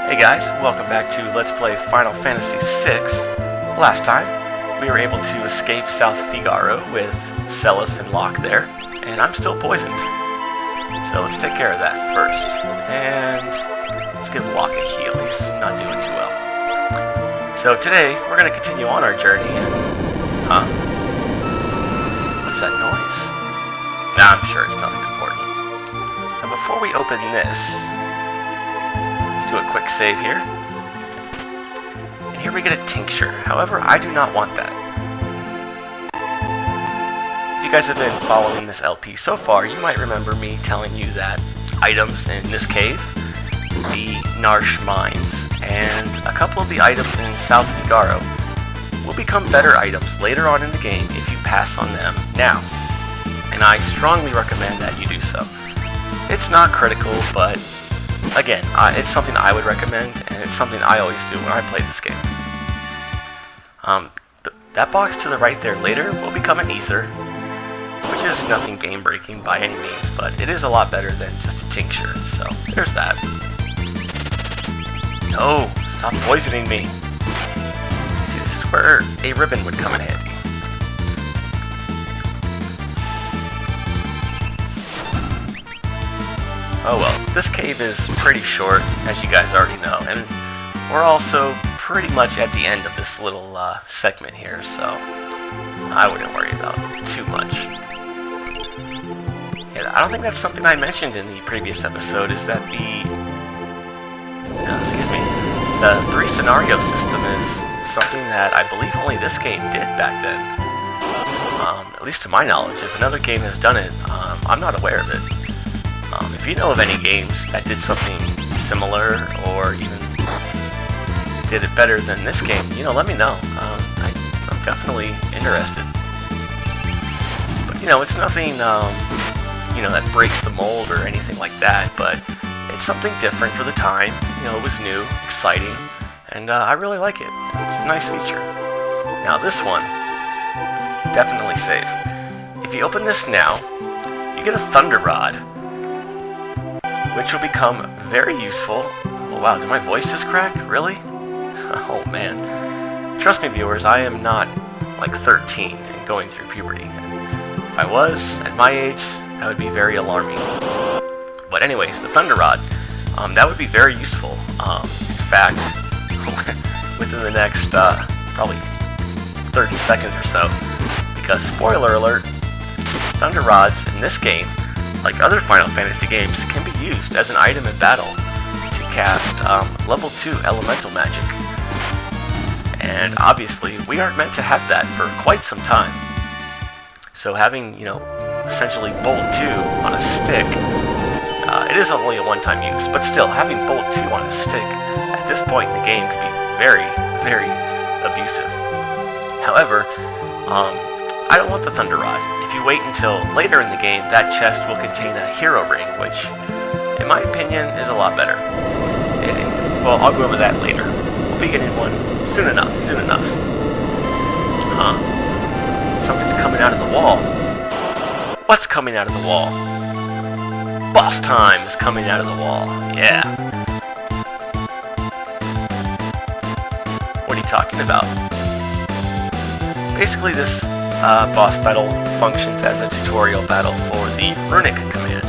Hey guys, welcome back to Let's Play Final Fantasy VI. Last time, we were able to escape South Figaro with Celes and Locke there, and I'm still poisoned. So let's take care of that first. And let's give Locke a heal, he's not doing too well. So today, we're going to continue on our journey and... What's that noise? Nah, I'm sure it's nothing important. Now before we open this... do a quick save here. And here we get a tincture. However, I do not want that. If you guys have been following this LP so far, you might remember me telling you that items in this cave, the Narsh mines, and a couple of the items in South Figaro will become better items later on in the game if you pass on them now. And I strongly recommend that you do so. It's not critical, but again, it's something I would recommend, and it's something I always do when I play this game. That box to the right there later will become an ether, which is nothing game-breaking by any means, but it is a lot better than just a tincture, so there's that. No, stop poisoning me. See, this is where a ribbon would come in handy. Oh well, this cave is pretty short, as you guys already know, and we're also pretty much at the end of this little segment here, so I wouldn't worry about too much. Yeah, I don't think that's something I mentioned in the previous episode, is that the 3 scenario system is something that I believe only this game did back then. At least to my knowledge. If another game has done it, I'm not aware of it. If you know of any games that did something similar or even did it better than this game, let me know. I'm definitely interested. But it's nothing, that breaks the mold or anything like that, but it's something different for the time. It was new, exciting, and I really like it. It's a nice feature. Now this one, definitely safe. If you open this now, you get a Thunder Rod, which will become very useful. Oh wow, did my voice just crack? Really? Oh man. Trust me viewers, I am not like 13 and going through puberty. If I was, at my age, that would be very alarming. But anyways, the Thunder Rod, that would be very useful. In fact, within the next probably 30 seconds or so. Because, spoiler alert, Thunder Rods in this game, like other Final Fantasy games, can be used as an item in battle to cast level 2 elemental magic. And obviously, we aren't meant to have that for quite some time. So having, essentially Bolt 2 on a stick, it is only a one-time use, but still, having Bolt 2 on a stick at this point in the game can be very, very abusive. However, I don't want the Thunder Rod. If you wait until later in the game, that chest will contain a hero ring, which, in my opinion, is a lot better. Well, I'll go over that later. We'll be getting one soon enough, Something's coming out of the wall. What's coming out of the wall? Boss time is coming out of the wall. Yeah. What are you talking about? Basically, this boss battle functions as a tutorial battle for the runic command,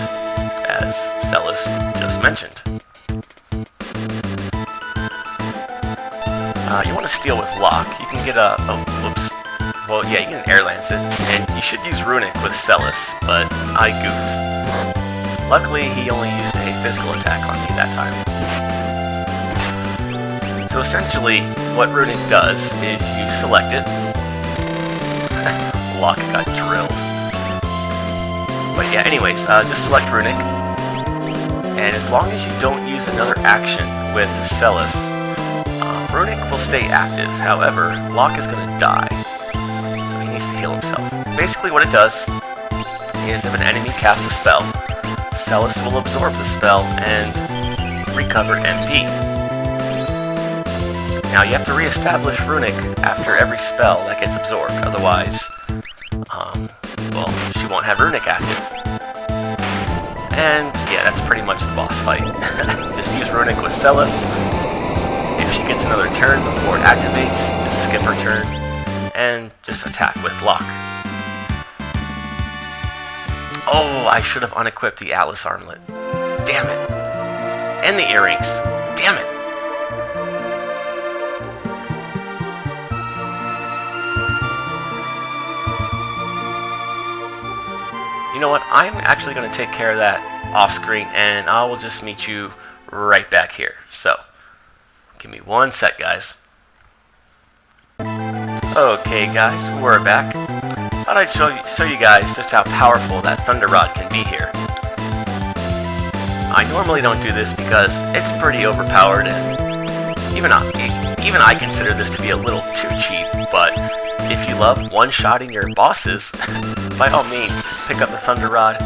as Celes just mentioned. You want to steal with Locke. You can get a... Oh, whoops. Well, yeah, you can air lance it, and you should use runic with Celes, but I goofed. Luckily, he only used a physical attack on me that time. So essentially, what runic does is you select it. Locke got drilled. But yeah, anyways, just select runic. And as long as you don't use another action with Celes, runic will stay active. However, Locke is going to die. So he needs to heal himself. Basically what it does is if an enemy casts a spell, Celes will absorb the spell and recover MP. Now you have to re-establish runic after every spell that gets absorbed, otherwise, well, she won't have runic active. And yeah, that's pretty much the boss fight. Just use runic with Celes, it gets another turn before it activates, just skip her turn, and just attack with Locke. Oh, I should have unequipped the Atlas armlet. Damn it. And the earrings. Damn it. You know what? I'm actually going to take care of that off screen, and I will just meet you right back here. So, give me one sec, guys. Okay, guys, we're back. Thought I'd show you guys just how powerful that Thunder Rod can be here. I normally don't do this because it's pretty overpowered, and even I consider this to be a little too cheap, but if you love one-shotting your bosses, by all means, pick up the Thunder Rod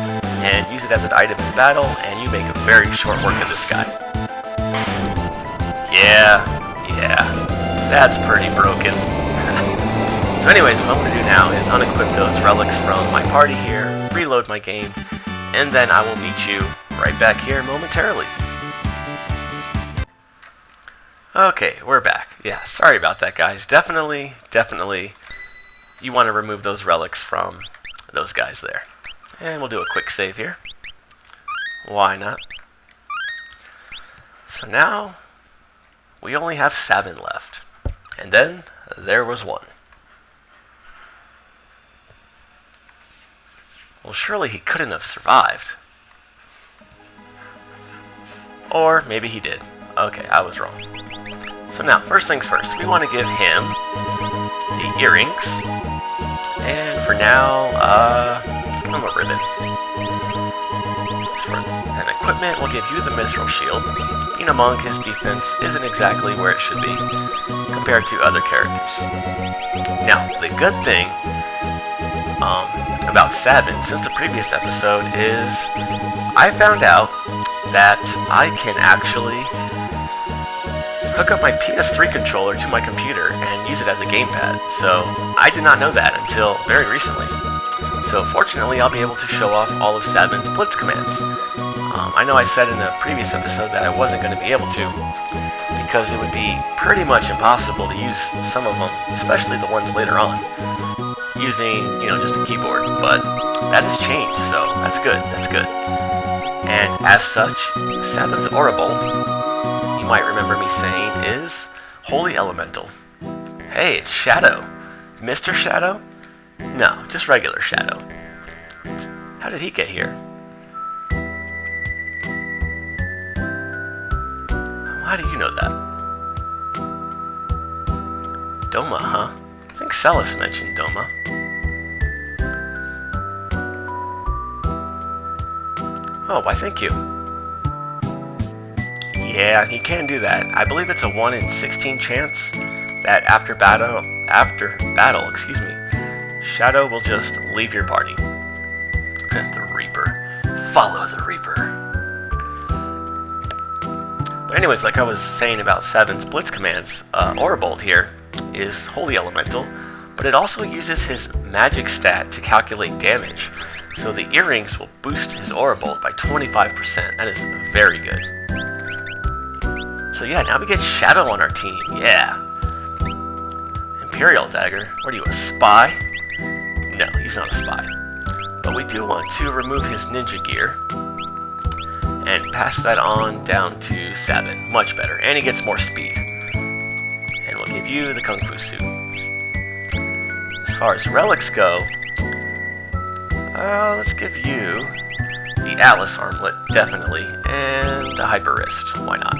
and use it as an item in battle, and you make a very short work of this guy. Yeah, that's pretty broken. So anyways, what I'm going to do now is unequip those relics from my party here, reload my game, and then I will meet you right back here momentarily. Okay, we're back. Yeah, sorry about that, guys. Definitely, you want to remove those relics from those guys there. And we'll do a quick save here. Why not? So now, we only have Sabin left. And then, there was one. Well, surely he couldn't have survived. Or maybe he did. Okay, I was wrong. So now, first things first, we want to give him the earrings. And for now, let's give him a ribbon. And equipment will give you the Mithril Shield. Being a monk, his defense isn't exactly where it should be compared to other characters. Now, the good thing about Sabin since the previous episode is I found out that I can actually hook up my PS3 controller to my computer and use it as a gamepad. So I did not know that until very recently. So fortunately, I'll be able to show off all of Sabin's blitz commands. I know I said in a previous episode that I wasn't going to be able to because it would be pretty much impossible to use some of them, especially the ones later on, using, just a keyboard. But that has changed, so that's good. And as such, Sabin's Ebonblade, you might remember me saying, is Holy Elemental. Hey, it's Shadow. Mr. Shadow? No, just regular Shadow. How did he get here? How do you know that? Doma, huh? I think Celes mentioned Doma. Oh, why thank you. Yeah, he can do that. I believe it's a 1 in 16 chance that after battle, Shadow will just leave your party. The Reaper. Follow the Reaper. But anyways, like I was saying about Sabin's blitz commands, Ebonblade here is Holy Elemental, but it also uses his magic stat to calculate damage. So the earrings will boost his Ebonblade by 25%. That is very good. So yeah, now we get Shadow on our team. Yeah. Imperial Dagger. What are you, a spy? No, he's not a spy. But we do want to remove his ninja gear and pass that on down to Sabin. Much better. And he gets more speed. And we'll give you the Kung Fu suit. As far as relics go, let's give you the Atlas armlet, definitely, and the Hyper Wrist. Why not?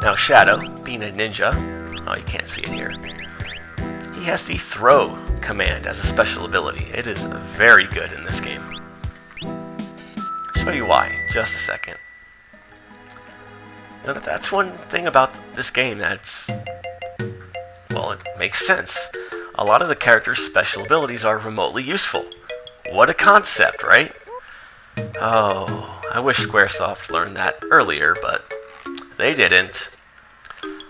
Now Shadow, being a ninja, oh, you can't see it here, he has the Throw command as a special ability. It is very good in this game. I'll show you why in just a second. Now that's one thing about this game that's, well, it makes sense. A lot of the characters' special abilities are remotely useful. What a concept, right? Oh, I wish Squaresoft learned that earlier, but they didn't.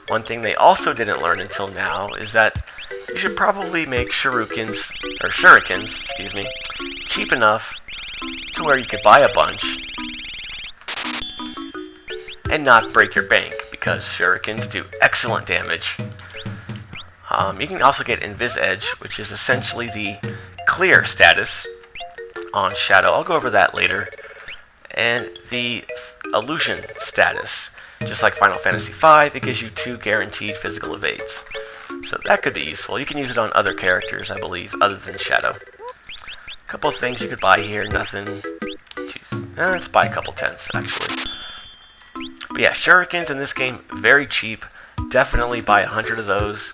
One thing they also didn't learn until now is that you should probably make shurikens, cheap enough to where you could buy a bunch and not break your bank. because shurikens do excellent damage. You can also get Invis Edge, which is essentially the clear status on Shadow. I'll go over that later. And the illusion status. Just like Final Fantasy V, it gives you 2 guaranteed physical evades. So that could be useful. You can use it on other characters, I believe, other than Shadow. A couple of things you could buy here, nothing too... let's buy a couple tents, actually. But yeah, shurikens in this game, very cheap. Definitely buy 100 of those.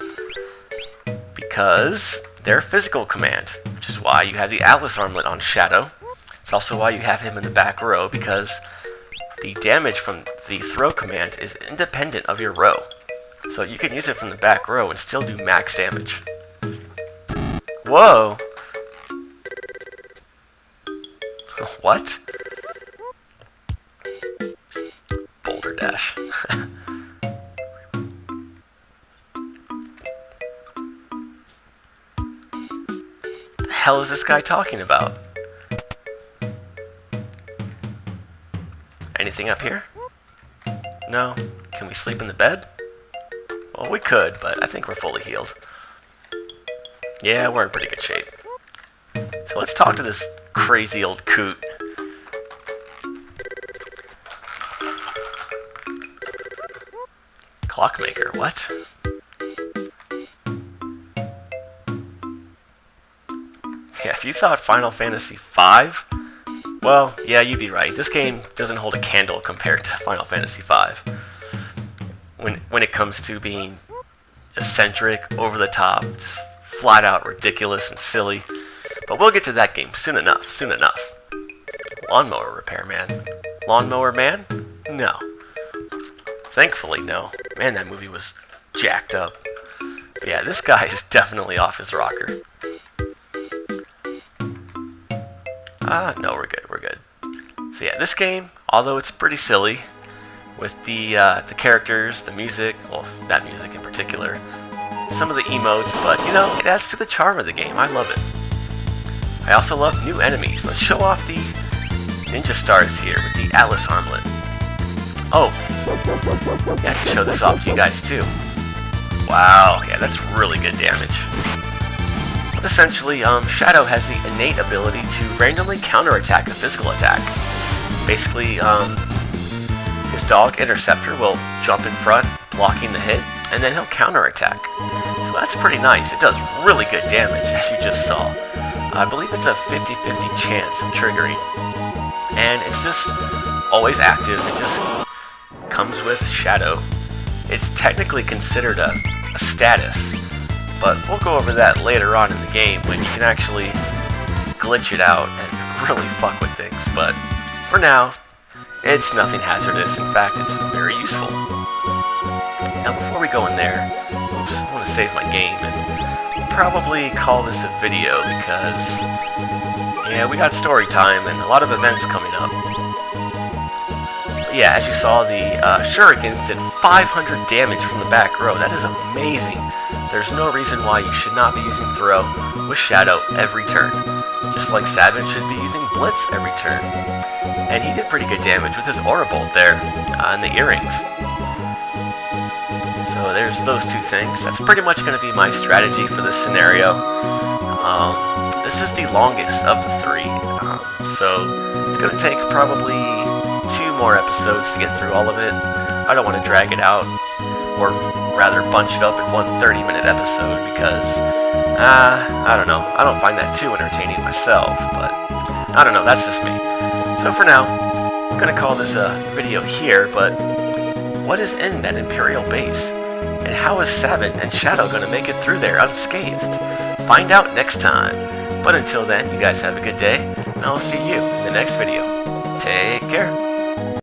Because they're physical command, which is why you have the Atlas Armlet on Shadow. It's also why you have him in the back row, because the damage from the throw command is independent of your row. So you can use it from the back row and still do max damage. Whoa! What? Boulder Dash. The hell is this guy talking about? Anything up here? No? Can we sleep in the bed? Well, we could, but I think we're fully healed. Yeah, we're in pretty good shape. So let's talk to this crazy old coot. Clockmaker, what? Yeah, if you thought Final Fantasy V, well, yeah, you'd be right. This game doesn't hold a candle compared to Final Fantasy V. When it comes to being eccentric, over the top, just flat out ridiculous and silly. But we'll get to that game soon enough, soon enough. Lawnmower Repairman. Lawnmower Man? No. Thankfully, no. Man, that movie was jacked up. But yeah, this guy is definitely off his rocker. No, we're good, we're good. So yeah, this game, although it's pretty silly, with the characters, the music, well, that music in particular, some of the emotes, but you know, it adds to the charm of the game. I love it. I also love new enemies. Let's show off the ninja stars here with the Atlas Armlet. Oh, yeah, I can show this off to you guys too. Wow, yeah, that's really good damage. But essentially, Shadow has the innate ability to randomly counterattack a physical attack. Basically, his dog Interceptor will jump in front, blocking the hit, and then he'll counterattack. So that's pretty nice. It does really good damage, as you just saw. I believe it's a 50-50 chance of triggering. And it's just always active. It just comes with Shadow. It's technically considered a status, but we'll go over that later on in the game when you can actually glitch it out and really fuck with things. But for now, it's nothing hazardous. In fact, it's very useful. Now, before we go in there, oops, I want to save my game and probably call this a video because, yeah, we got story time and a lot of events coming up. But yeah, as you saw, the shurikens did 500 damage from the back row. That is amazing. There's no reason why you should not be using throw with Shadow every turn. Just like Sabin should be using Blitz every turn. And he did pretty good damage with his Aura Bolt there, and the earrings. So there's those two things. That's pretty much going to be my strategy for this scenario. This is the longest of the three, so it's going to take probably 2 more episodes to get through all of it. I don't want to drag it out, or rather bunch it up in one 30-minute episode because, I don't know. I don't find that too entertaining myself, but I don't know. That's just me. So for now, I'm going to call this a video here, but what is in that Imperial base? And how is Sabin and Shadow going to make it through there unscathed? Find out next time. But until then, you guys have a good day, and I'll see you in the next video. Take care.